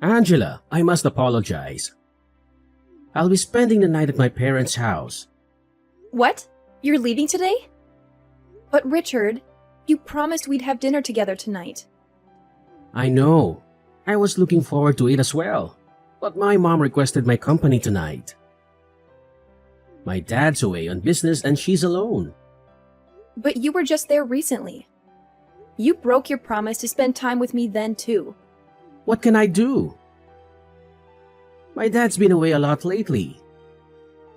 Angela, I must apologize. I'll be spending the night at my parents' house. What? You're leaving today? But Richard, you promised we'd have dinner together tonight. I know. I was looking forward to it as well. But my mom requested my company tonight. My dad's away on business and she's alone. But you were just there recently. You broke your promise to spend time with me then too. What can I do? My dad's been away a lot lately.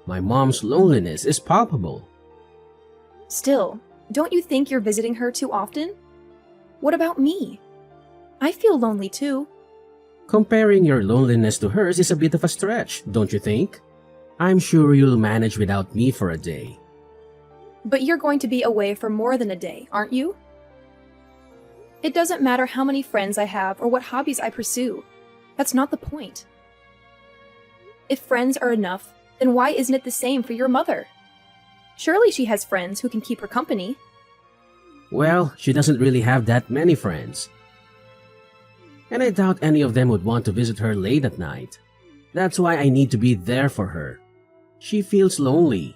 My mom's loneliness is palpable. Still, don't you think you're visiting her too often? What about me? I feel lonely too. Comparing your loneliness to hers is a bit of a stretch, don't you think? I'm sure you'll manage without me for a day. But you're going to be away for more than a day, aren't you? It doesn't matter how many friends I have or what hobbies I pursue. That's not the point. If friends are enough, then why isn't it the same for your mother? Surely she has friends who can keep her company. Well, she doesn't really have that many friends. And I doubt any of them would want to visit her late at night. That's why I need to be there for her. She feels lonely.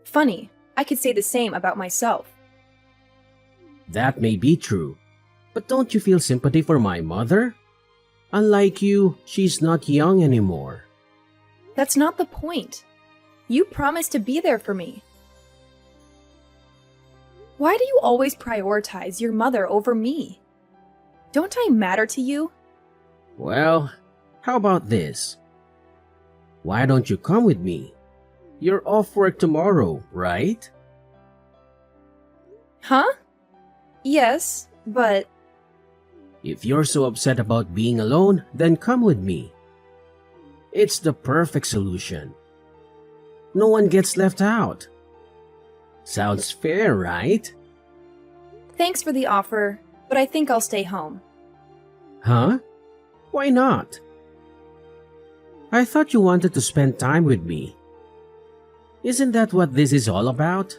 Funny, I could say the same about myself. That may be true. But don't you feel sympathy for my mother? Unlike you, she's not young anymore. That's not the point. You promised to be there for me. Why do you always prioritize your mother over me? Don't I matter to you? Well, how about this? Why don't you come with me? You're off work tomorrow, right? Huh? Yes, but... If you're so upset about being alone, then come with me. It's the perfect solution. No one gets left out. Sounds fair, right? Thanks for the offer, but I think I'll stay home. Huh? Why not? I thought you wanted to spend time with me. Isn't that what this is all about?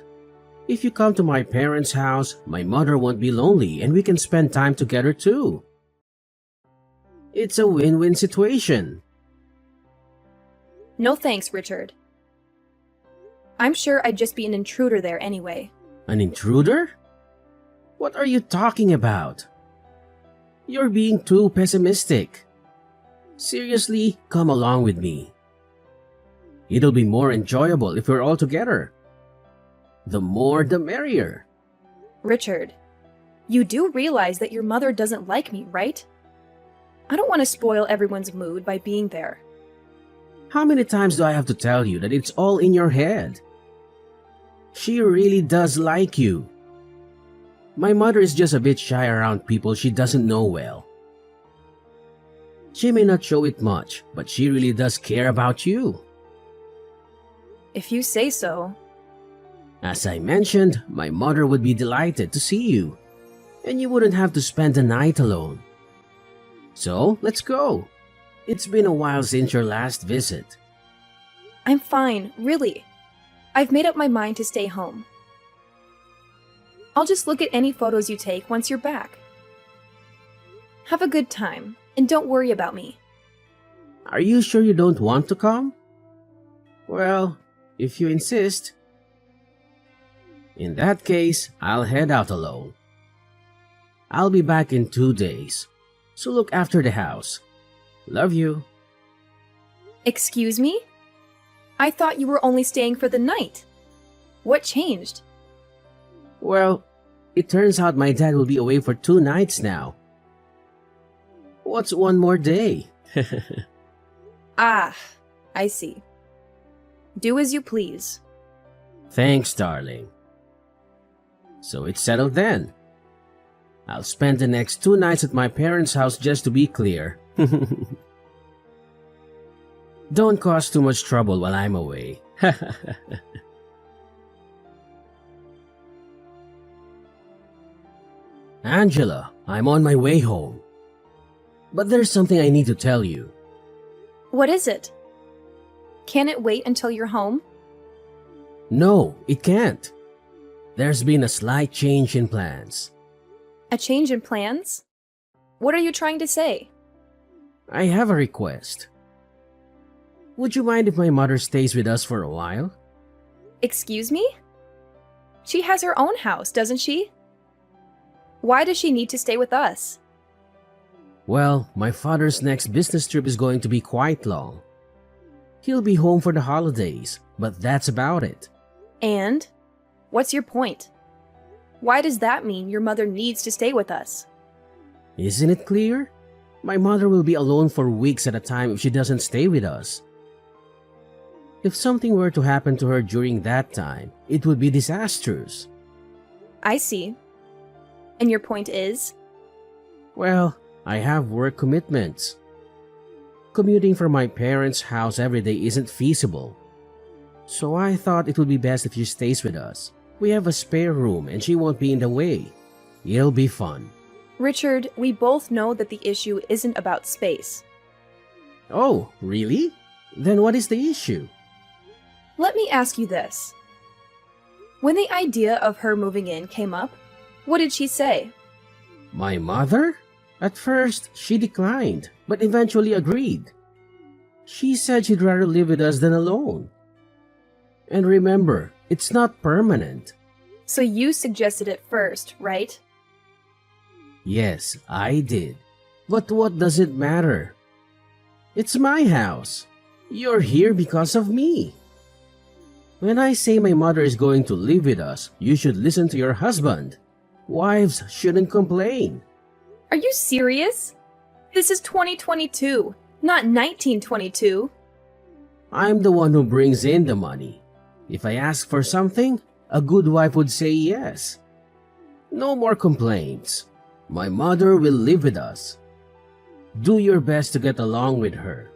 If you come to my parents' house, my mother won't be lonely and we can spend time together too. It's a win-win situation. No thanks, Richard. I'm sure I'd just be an intruder there anyway. An intruder? What are you talking about? You're being too pessimistic. Seriously, come along with me. It'll be more enjoyable if we're all together. The more the merrier. Richard, you do realize that your mother doesn't like me, right? I don't want to spoil everyone's mood by being there. How many times do I have to tell you that it's all in your head? She really does like you. My mother is just a bit shy around people she doesn't know well. She may not show it much, but she really does care about you. If you say so. As I mentioned, my mother would be delighted to see you, and you wouldn't have to spend the night alone. So, let's go. It's been a while since your last visit. I'm fine, really. I've made up my mind to stay home. I'll just look at any photos you take once you're back. Have a good time, and don't worry about me. Are you sure you don't want to come? Well, if you insist. In that case, I'll head out alone. I'll be back in 2 days, so look after the house. Love you. Excuse me? I thought you were only staying for the night. What changed? Well, it turns out my dad will be away for 2 nights now. What's one more day? Ah, I see. Do as you please. Thanks, darling. So it's settled then. I'll spend the next 2 nights at my parents' house just to be clear. Don't cause too much trouble while I'm away. Angela, I'm on my way home. But there's something I need to tell you. What is it? Can it wait until you're home? No, it can't. There's been a slight change in plans. A change in plans? What are you trying to say? I have a request. Would you mind if my mother stays with us for a while? Excuse me? She has her own house, doesn't she? Why does she need to stay with us? Well, my father's next business trip is going to be quite long. He'll be home for the holidays, but that's about it. And? What's your point? Why does that mean your mother needs to stay with us? Isn't it clear? My mother will be alone for weeks at a time if she doesn't stay with us. If something were to happen to her during that time, it would be disastrous. I see. And your point is? Well, I have work commitments. Commuting from my parents' house every day isn't feasible. So I thought it would be best if she stays with us. We have a spare room and she won't be in the way. It'll be fun. Richard, we both know that the issue isn't about space. Oh, really? Then what is the issue? Let me ask you this. When the idea of her moving in came up, what did she say? My mother? At first, she declined, but eventually agreed. She said she'd rather live with us than alone. And remember, it's not permanent. So you suggested it first, right? Yes, I did. But what does it matter? It's my house. You're here because of me. When I say my mother is going to live with us, you should listen to your husband. Wives shouldn't complain. Are you serious? This is 2022, not 1922. I'm the one who brings in the money. If I ask for something, a good wife would say yes. No more complaints. My mother will live with us. Do your best to get along with her.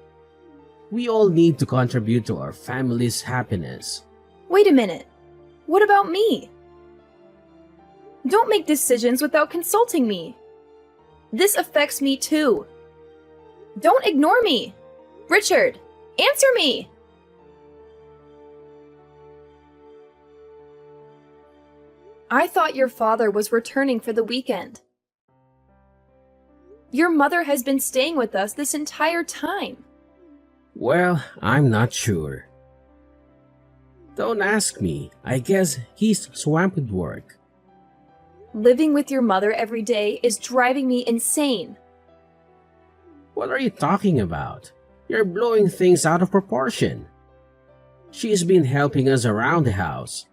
We all need to contribute to our family's happiness. Wait a minute. What about me? Don't make decisions without consulting me. This affects me too. Don't ignore me. Richard, answer me. I thought your father was returning for the weekend. Your mother has been staying with us this entire time. Well, I'm not sure. Don't ask me. I guess he's swamped with work. Living with your mother every day is driving me insane. What are you talking about? You're blowing things out of proportion. She's been helping us around the house.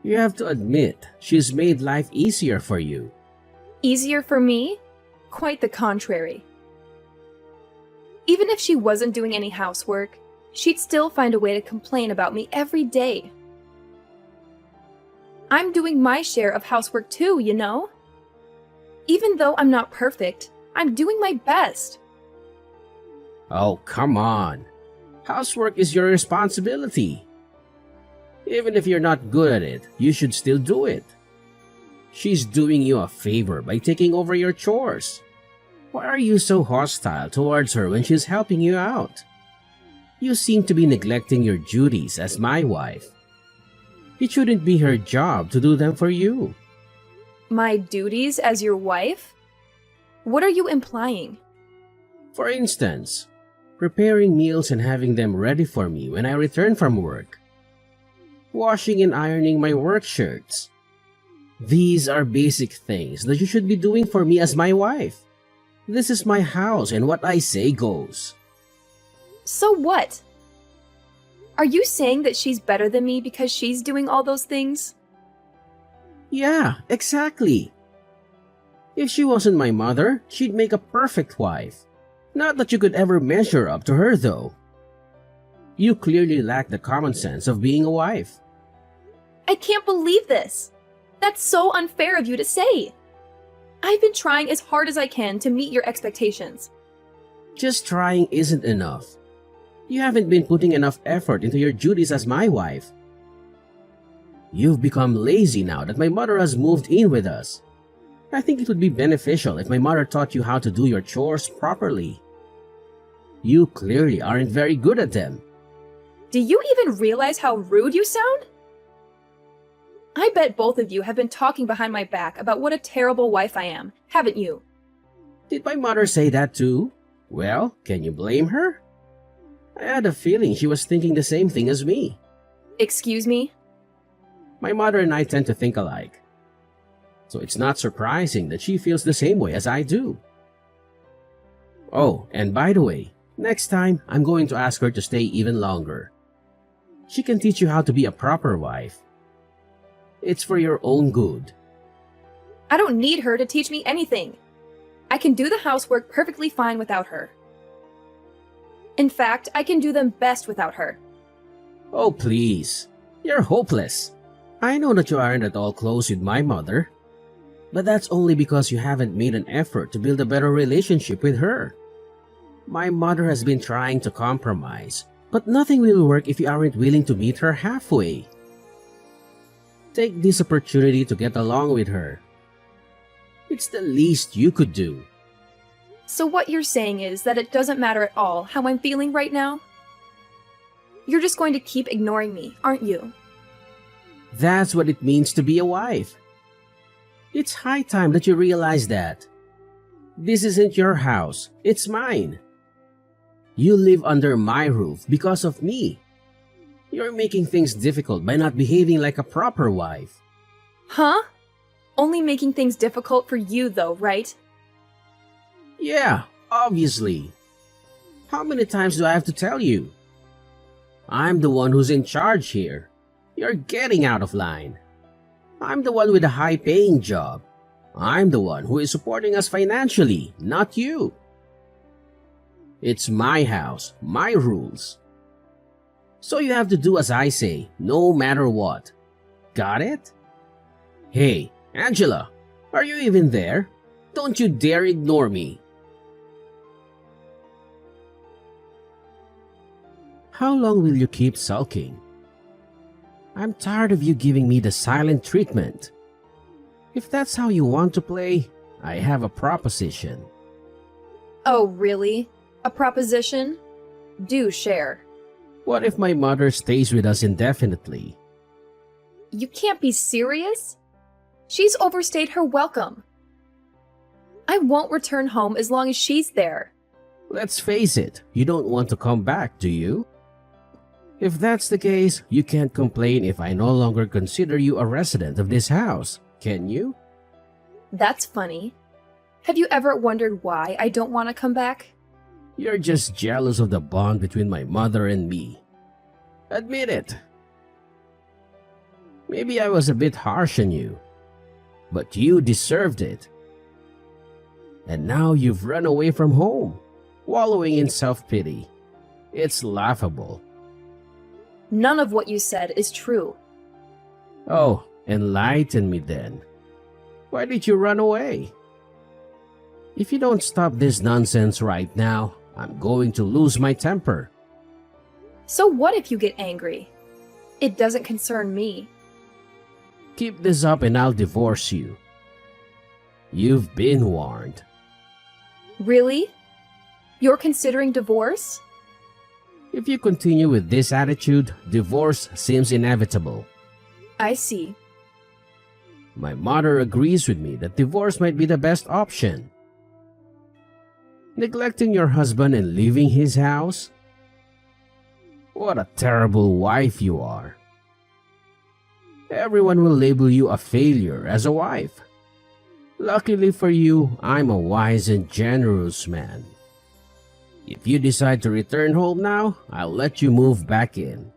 You have to admit, she's made life easier for you. Easier for me? Quite the contrary. Even if she wasn't doing any housework, she'd still find a way to complain about me every day. I'm doing my share of housework too, you know? Even though I'm not perfect, I'm doing my best. Oh, come on. Housework is your responsibility. Even if you're not good at it, you should still do it. She's doing you a favor by taking over your chores. Why are you so hostile towards her when she's helping you out? You seem to be neglecting your duties as my wife. It shouldn't be her job to do them for you. My duties as your wife? What are you implying? For instance, preparing meals and having them ready for me when I return from work. Washing and ironing my work shirts. These are basic things that you should be doing for me as my wife. This is my house and what I say goes. So what? Are you saying that she's better than me because she's doing all those things? Yeah, exactly. If she wasn't my mother, she'd make a perfect wife. Not that you could ever measure up to her, though. You clearly lack the common sense of being a wife. I can't believe this. That's so unfair of you to say. I've been trying as hard as I can to meet your expectations. Just trying isn't enough. You haven't been putting enough effort into your duties as my wife. You've become lazy now that my mother has moved in with us. I think it would be beneficial if my mother taught you how to do your chores properly. You clearly aren't very good at them. Do you even realize how rude you sound? I bet both of you have been talking behind my back about what a terrible wife I am, haven't you? Did my mother say that too? Well, can you blame her? I had a feeling she was thinking the same thing as me. Excuse me? My mother and I tend to think alike. So it's not surprising that she feels the same way as I do. Oh, and by the way, next time I'm going to ask her to stay even longer. She can teach you how to be a proper wife. It's for your own good. I don't need her to teach me anything. I can do the housework perfectly fine without her. In fact, I can do them best without her. Oh, please. You're hopeless. I know that you aren't at all close with my mother, but that's only because you haven't made an effort to build a better relationship with her. My mother has been trying to compromise, but nothing will work if you aren't willing to meet her halfway. Take this opportunity to get along with her. It's the least you could do. So what you're saying is that it doesn't matter at all how I'm feeling right now? You're just going to keep ignoring me, aren't you? That's what it means to be a wife. It's high time that you realize that. This isn't your house, it's mine. You live under my roof because of me. You're making things difficult by not behaving like a proper wife. Huh? Only making things difficult for you though, right? Yeah, obviously. How many times do I have to tell you? I'm the one who's in charge here. You're getting out of line. I'm the one with a high-paying job. I'm the one who is supporting us financially, not you. It's my house, my rules. So you have to do as I say, no matter what. Got it? Hey, Angela, are you even there? Don't you dare ignore me. How long will you keep sulking? I'm tired of you giving me the silent treatment. If that's how you want to play, I have a proposition. Oh, really? A proposition? Do share. What if my mother stays with us indefinitely? You can't be serious? She's overstayed her welcome. I won't return home as long as she's there. Let's face it, you don't want to come back, do you? If that's the case, you can't complain if I no longer consider you a resident of this house, can you? That's funny. Have you ever wondered why I don't want to come back? You're just jealous of the bond between my mother and me. Admit it. Maybe I was a bit harsh on you, but you deserved it. And now you've run away from home, wallowing in self-pity. It's laughable. None of what you said is true. Oh, enlighten me then. Why did you run away? If you don't stop this nonsense right now, I'm going to lose my temper. So what if you get angry? It doesn't concern me. Keep this up and I'll divorce you. You've been warned. Really? You're considering divorce? If you continue with this attitude, divorce seems inevitable. I see. My mother agrees with me that divorce might be the best option. Neglecting your husband and leaving his house? What a terrible wife you are. Everyone will label you a failure as a wife. Luckily for you, I'm a wise and generous man. If you decide to return home now, I'll let you move back in.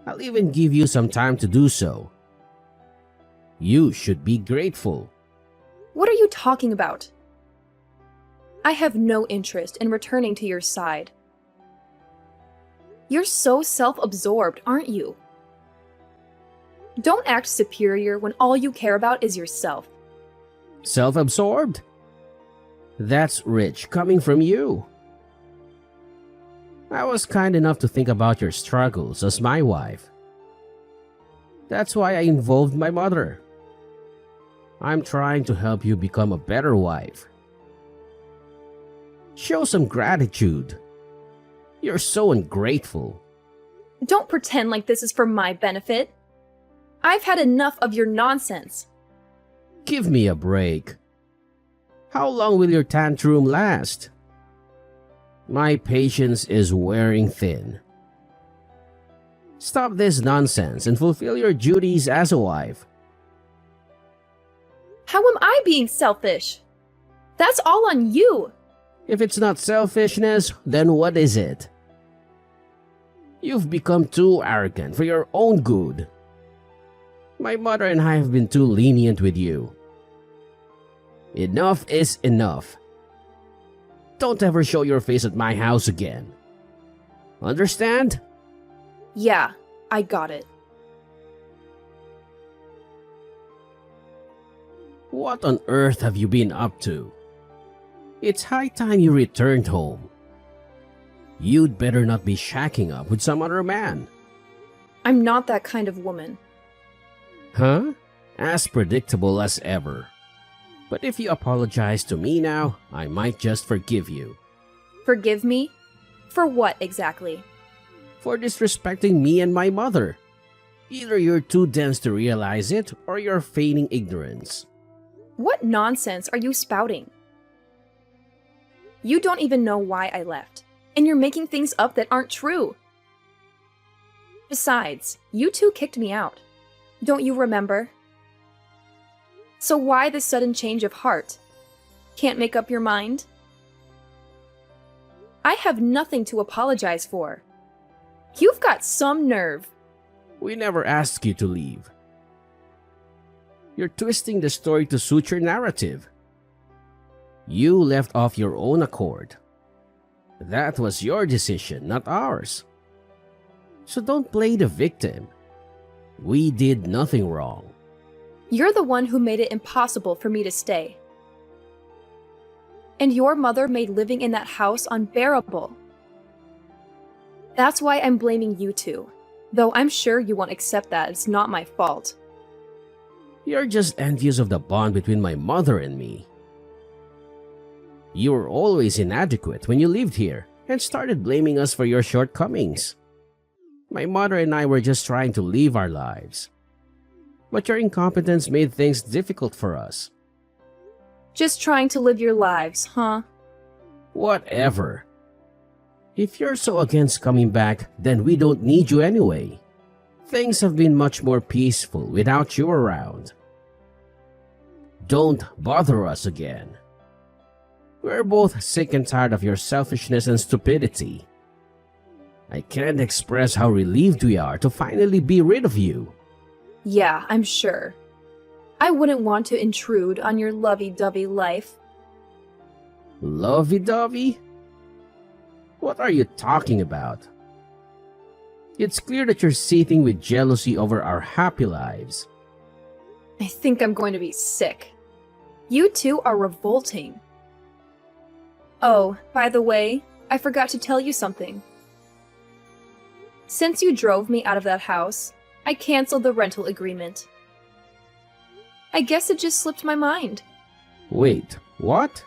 I'll even give you some time to do so. You should be grateful. What are you talking about? I have no interest in returning to your side. You're so self-absorbed, aren't you? Don't act superior when all you care about is yourself. Self-absorbed? That's rich coming from you. I was kind enough to think about your struggles as my wife. That's why I involved my mother. I'm trying to help you become a better wife. Show some gratitude. You're so ungrateful. Don't pretend like this is for my benefit. I've had enough of your nonsense. Give me a break. How long will your tantrum last? My patience is wearing thin. Stop this nonsense and fulfill your duties as a wife. How am I being selfish? That's all on you. If it's not selfishness, then what is it? You've become too arrogant for your own good. My mother and I have been too lenient with you. Enough is enough. Don't ever show your face at my house again. Understand? Yeah, I got it. What on earth have you been up to? It's high time you returned home. You'd better not be shacking up with some other man. I'm not that kind of woman. Huh? As predictable as ever. But if you apologize to me now, I might just forgive you. Forgive me? For what exactly? For disrespecting me and my mother. Either you're too dense to realize it, or you're feigning ignorance. What nonsense are you spouting? You don't even know why I left, and you're making things up that aren't true. Besides, you two kicked me out. Don't you remember? So why this sudden change of heart? Can't make up your mind? I have nothing to apologize for. You've got some nerve. We never asked you to leave. You're twisting the story to suit your narrative. You left off your own accord. That was your decision, not ours. So don't play the victim. We did nothing wrong. You're the one who made it impossible for me to stay. And your mother made living in that house unbearable. That's why I'm blaming you two, though I'm sure you won't accept that it's not my fault. You're just envious of the bond between my mother and me. You were always inadequate when you lived here and started blaming us for your shortcomings. My mother and I were just trying to live our lives. But your incompetence made things difficult for us. Just trying to live your lives, huh? Whatever. If you're so against coming back, then we don't need you anyway. Things have been much more peaceful without you around. Don't bother us again. We're both sick and tired of your selfishness and stupidity. I can't express how relieved we are to finally be rid of you. Yeah, I'm sure. I wouldn't want to intrude on your lovey-dovey life. Lovey-dovey? What are you talking about? It's clear that you're seething with jealousy over our happy lives. I think I'm going to be sick. You two are revolting. Oh, by the way, I forgot to tell you something. Since you drove me out of that house, I canceled the rental agreement. I guess it just slipped my mind. Wait, what?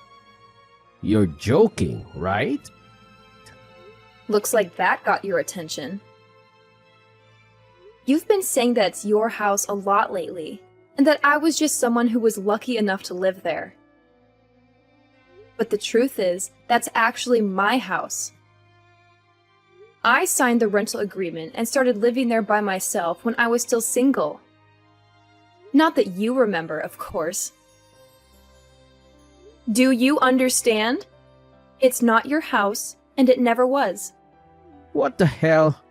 You're joking, right? Looks like that got your attention. You've been saying that it's your house a lot lately, and that I was just someone who was lucky enough to live there. But the truth is, that's actually my house. I signed the rental agreement and started living there by myself when I was still single. Not that you remember, of course. Do you understand? It's not your house, and it never was. What the hell?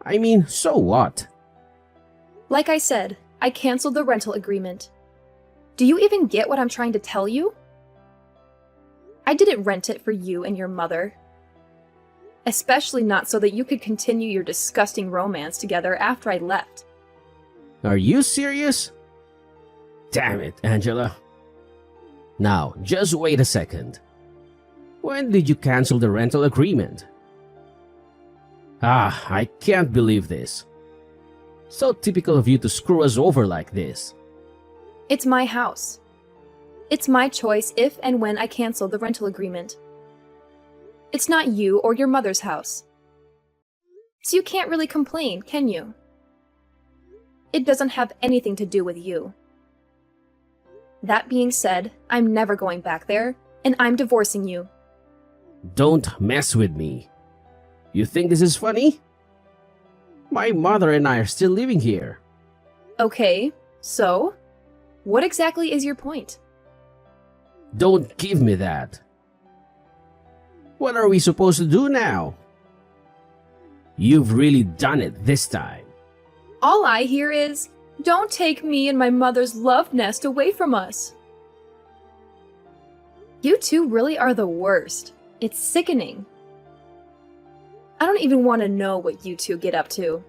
I mean, so what? Like I said, I canceled the rental agreement. Do you even get what I'm trying to tell you? I didn't rent it for you and your mother. Especially not so that you could continue your disgusting romance together after I left. Are you serious? Damn it, Angela. Now, just wait a second. When did you cancel the rental agreement? I can't believe this. So typical of you to screw us over like this. It's my house. It's my choice if and when I cancel the rental agreement. It's not you or your mother's house. So you can't really complain, can you? It doesn't have anything to do with you. That being said, I'm never going back there, and I'm divorcing you. Don't mess with me. You think this is funny? My mother and I are still living here. Okay, so? What exactly is your point? Don't give me that. What are we supposed to do now? You've really done it this time. All I hear is, don't take me and my mother's love nest away from us. You two really are the worst. It's sickening. I don't even want to know what you two get up to.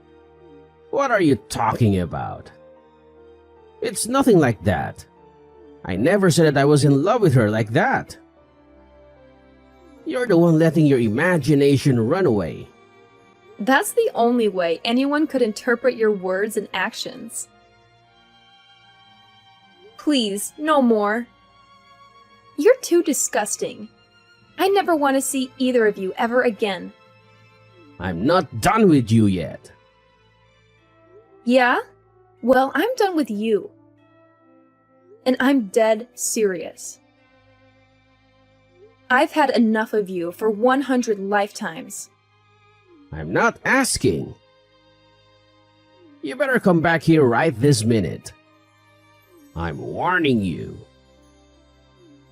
What are you talking about? It's nothing like that. I never said that I was in love with her like that. You're the one letting your imagination run away. That's the only way anyone could interpret your words and actions. Please, no more. You're too disgusting. I never want to see either of you ever again. I'm not done with you yet. Yeah? Well, I'm done with you. And I'm dead serious. I've had enough of you for 100 lifetimes. I'm not asking. You better come back here right this minute. I'm warning you.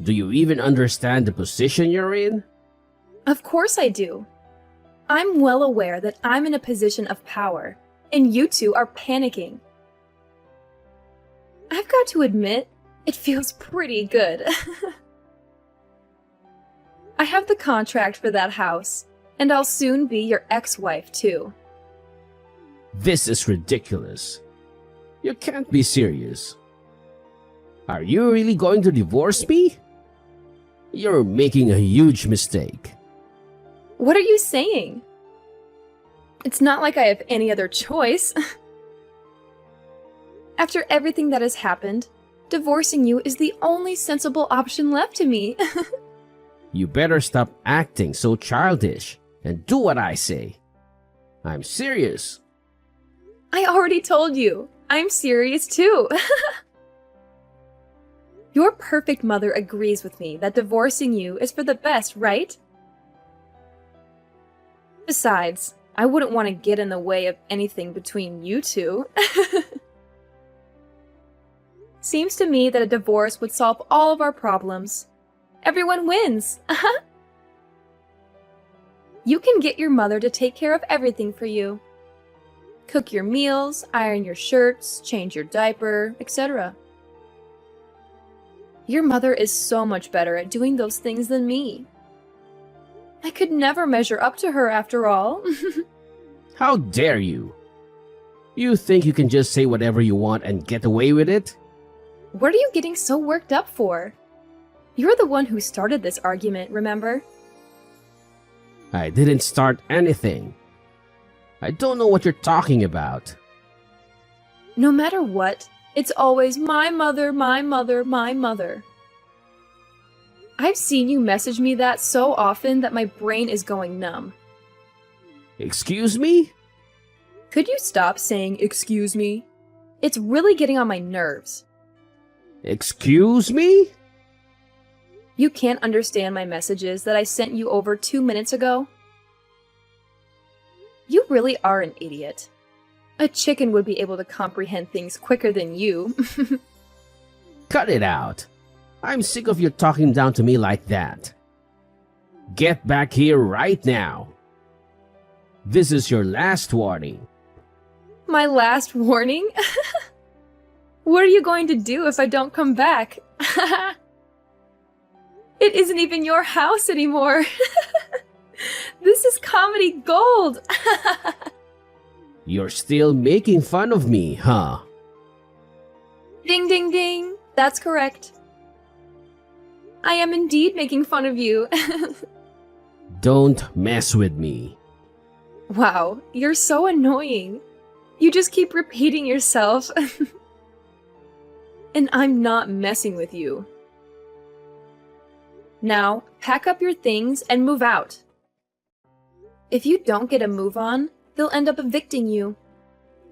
Do you even understand the position you're in? Of course I do. I'm well aware that I'm in a position of power, and you two are panicking. I've got to admit, it feels pretty good. I have the contract for that house, and I'll soon be your ex-wife too. This is ridiculous. You can't be serious. Are you really going to divorce me? You're making a huge mistake. What are you saying? It's not like I have any other choice. After everything that has happened, divorcing you is the only sensible option left to me. You better stop acting so childish and do what I say. I'm serious. I already told you. I'm serious too. Your perfect mother agrees with me that divorcing you is for the best, right? Besides, I wouldn't want to get in the way of anything between you two. Seems to me that a divorce would solve all of our problems. Everyone wins. You can get your mother to take care of everything for you. Cook your meals, iron your shirts, change your diaper, etc. Your mother is so much better at doing those things than me. I could never measure up to her after all. How dare you? You think you can just say whatever you want and get away with it? What are you getting so worked up for? You're the one who started this argument, remember? I didn't start anything. I don't know what you're talking about. No matter what, it's always my mother, my mother, my mother. I've seen you message me that so often that my brain is going numb. Excuse me? Could you stop saying excuse me? It's really getting on my nerves. Excuse me? You can't understand my messages that I sent you over 2 minutes ago? You really are an idiot. A chicken would be able to comprehend things quicker than you. Cut it out. I'm sick of you talking down to me like that. Get back here right now. This is your last warning. My last warning? What are you going to do if I don't come back? It isn't even your house anymore. This is comedy gold. You're still making fun of me, huh? Ding, ding, ding. That's correct. I am indeed making fun of you. Don't mess with me. Wow, you're so annoying. You just keep repeating yourself. And I'm not messing with you. Now, pack up your things and move out. If you don't get a move on, they'll end up evicting you.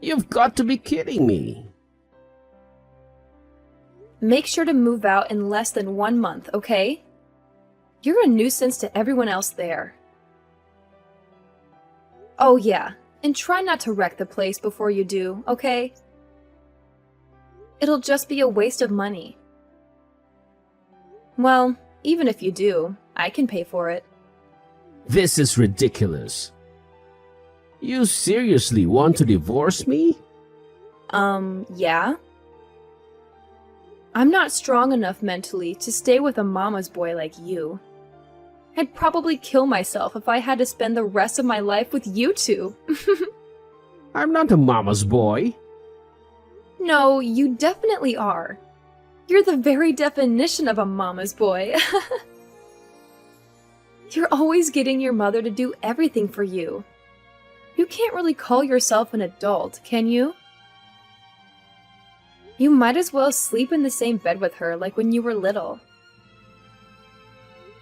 You've got to be kidding me. Make sure to move out in less than 1 month, okay? You're a nuisance to everyone else there. Oh yeah, and try not to wreck the place before you do, okay? It'll just be a waste of money. Well, even if you do, I can pay for it. This is ridiculous. You seriously want to divorce me? Yeah? I'm not strong enough mentally to stay with a mama's boy like you. I'd probably kill myself if I had to spend the rest of my life with you two. I'm not a mama's boy. No, you definitely are. You're the very definition of a mama's boy. You're always getting your mother to do everything for you. You can't really call yourself an adult, can you? You might as well sleep in the same bed with her like when you were little.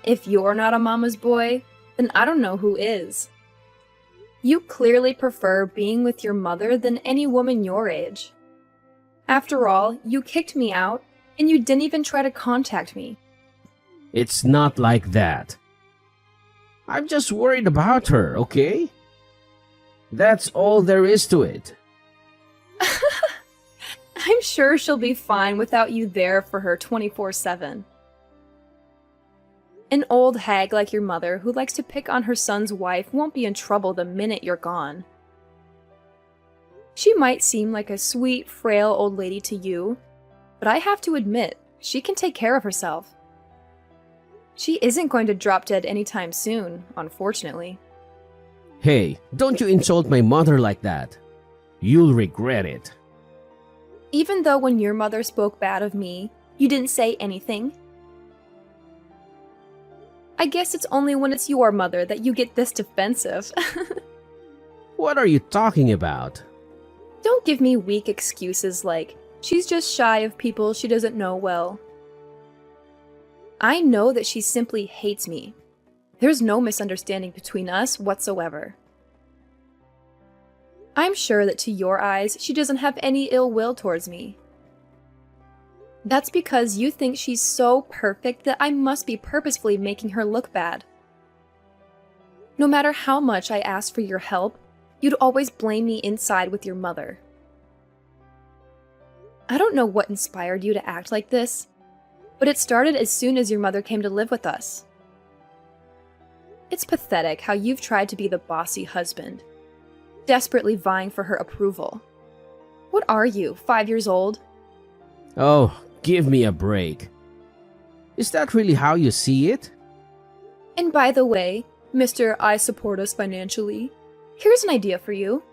If you're not a mama's boy, then I don't know who is. You clearly prefer being with your mother than any woman your age. After all, you kicked me out, and you didn't even try to contact me. It's not like that. I'm just worried about her, okay? That's all there is to it. I'm sure she'll be fine without you there for her 24/7. An old hag like your mother who likes to pick on her son's wife won't be in trouble the minute you're gone. She might seem like a sweet, frail old lady to you, but I have to admit, she can take care of herself. She isn't going to drop dead anytime soon, unfortunately. Hey, don't you insult my mother like that. You'll regret it. Even though when your mother spoke bad of me, you didn't say anything? I guess it's only when it's your mother that you get this defensive. What are you talking about? Don't give me weak excuses like, she's just shy of people she doesn't know well. I know that she simply hates me. There's no misunderstanding between us whatsoever. I'm sure that to your eyes, she doesn't have any ill will towards me. That's because you think she's so perfect that I must be purposefully making her look bad. No matter how much I asked for your help, you'd always blame me inside with your mother. I don't know what inspired you to act like this, but it started as soon as your mother came to live with us. It's pathetic how you've tried to be the bossy husband, desperately vying for her approval. What are you, 5 years old? Oh, give me a break. Is that really how you see it? And by the way, Mr. I support us financially, here's an idea for you.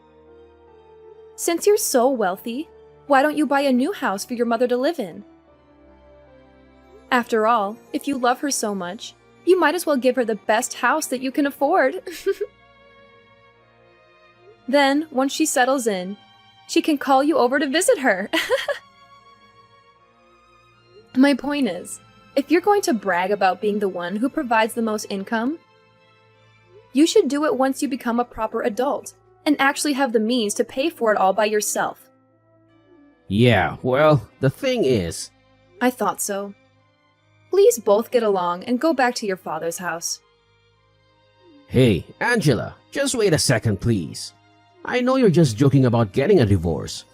Since you're so wealthy, why don't you buy a new house for your mother to live in? After all, if you love her so much, you might as well give her the best house that you can afford. Then, once she settles in, she can call you over to visit her. My point is, if you're going to brag about being the one who provides the most income, you should do it once you become a proper adult and actually have the means to pay for it all by yourself. Yeah, well, the thing is... I thought so. Please both get along and go back to your father's house. Hey, Angela, just wait a second, please. I know you're just joking about getting a divorce.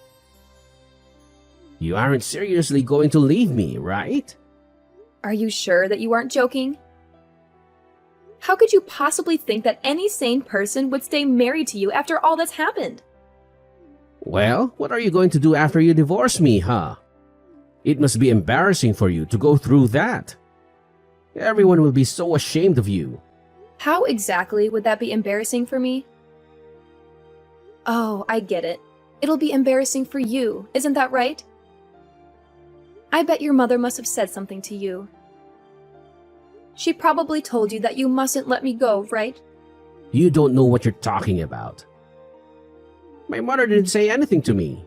You aren't seriously going to leave me, right? Are you sure that you aren't joking? How could you possibly think that any sane person would stay married to you after all that's happened? Well, what are you going to do after you divorce me, huh? It must be embarrassing for you to go through that. Everyone will be so ashamed of you. How exactly would that be embarrassing for me? Oh, I get it. It'll be embarrassing for you, isn't that right? I bet your mother must have said something to you. She probably told you that you mustn't let me go, right? You don't know what you're talking about. My mother didn't say anything to me.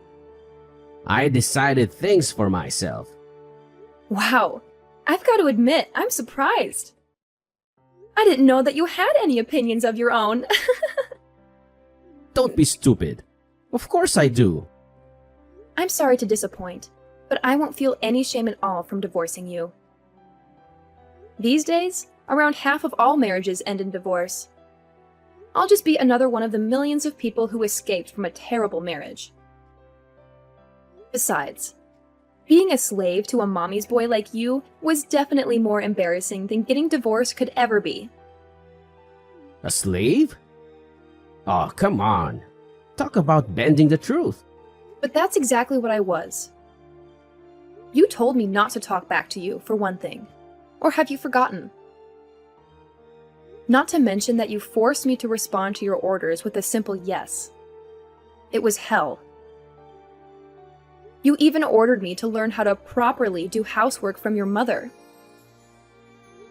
I decided things for myself. Wow, I've got to admit, I'm surprised. I didn't know that you had any opinions of your own. Don't be stupid. Of course I do. I'm sorry to disappoint, but I won't feel any shame at all from divorcing you. These days, around half of all marriages end in divorce. I'll just be another one of the millions of people who escaped from a terrible marriage. Besides, being a slave to a mommy's boy like you was definitely more embarrassing than getting divorced could ever be. A slave? Oh, come on. Talk about bending the truth. But that's exactly what I was. You told me not to talk back to you, for one thing. Or have you forgotten? Not to mention that you forced me to respond to your orders with a simple yes. It was hell. You even ordered me to learn how to properly do housework from your mother.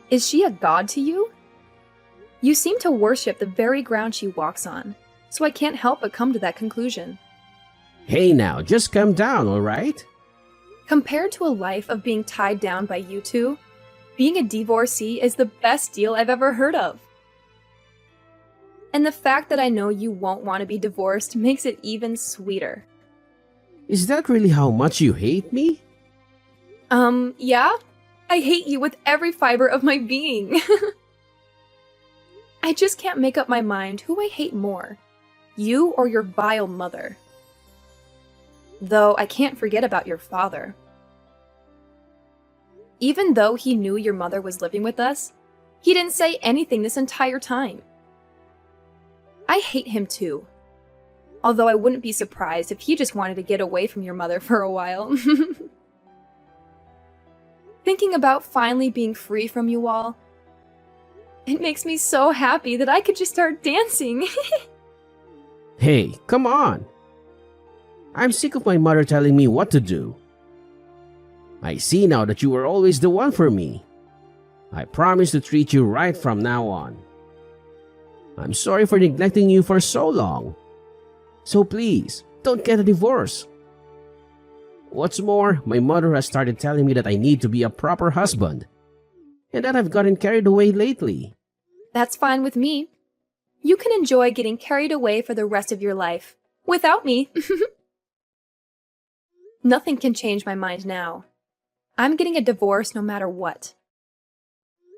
Is she a god to you? You seem to worship the very ground she walks on, so I can't help but come to that conclusion. Hey now, just calm down, alright? Compared to a life of being tied down by you two, being a divorcee is the best deal I've ever heard of. And the fact that I know you won't want to be divorced makes it even sweeter. Is that really how much you hate me? Yeah? I hate you with every fiber of my being. I just can't make up my mind who I hate more, you or your vile mother. Though I can't forget about your father. Even though he knew your mother was living with us, he didn't say anything this entire time. I hate him too. Although I wouldn't be surprised if he just wanted to get away from your mother for a while. Thinking about finally being free from you all, it makes me so happy that I could just start dancing. Hey, come on. I'm sick of my mother telling me what to do. I see now that you were always the one for me. I promise to treat you right from now on. I'm sorry for neglecting you for so long. So please, don't get a divorce. What's more, my mother has started telling me that I need to be a proper husband, and that I've gotten carried away lately. That's fine with me. You can enjoy getting carried away for the rest of your life, without me. Nothing can change my mind now. I'm getting a divorce no matter what.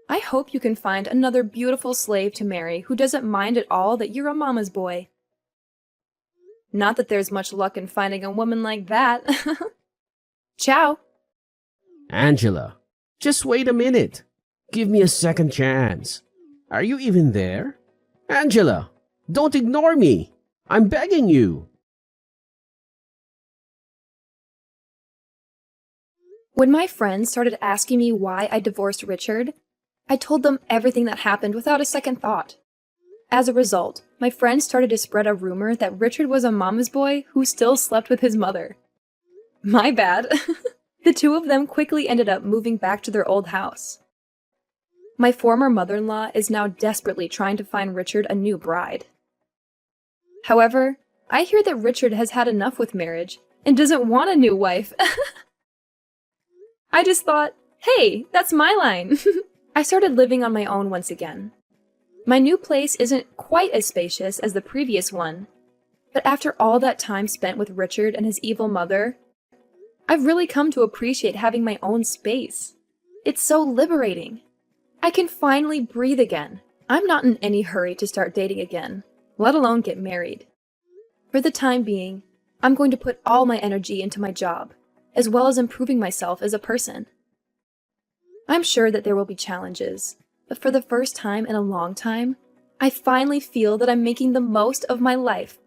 I hope you can find another beautiful slave to marry who doesn't mind at all that you're a mama's boy. Not that there's much luck in finding a woman like that. Ciao. Angela, just wait a minute. Give me a second chance. Are you even there? Angela, don't ignore me. I'm begging you. When my friends started asking me why I divorced Richard, I told them everything that happened without a second thought. As a result, my friends started to spread a rumor that Richard was a mama's boy who still slept with his mother. My bad. The two of them quickly ended up moving back to their old house. My former mother-in-law is now desperately trying to find Richard a new bride. However, I hear that Richard has had enough with marriage and doesn't want a new wife. I just thought, hey, that's my line. I started living on my own once again. My new place isn't quite as spacious as the previous one, but after all that time spent with Richard and his evil mother, I've really come to appreciate having my own space. It's so liberating. I can finally breathe again. I'm not in any hurry to start dating again, let alone get married. For the time being, I'm going to put all my energy into my job, as well as improving myself as a person. I'm sure that there will be challenges, but for the first time in a long time, I finally feel that I'm making the most of my life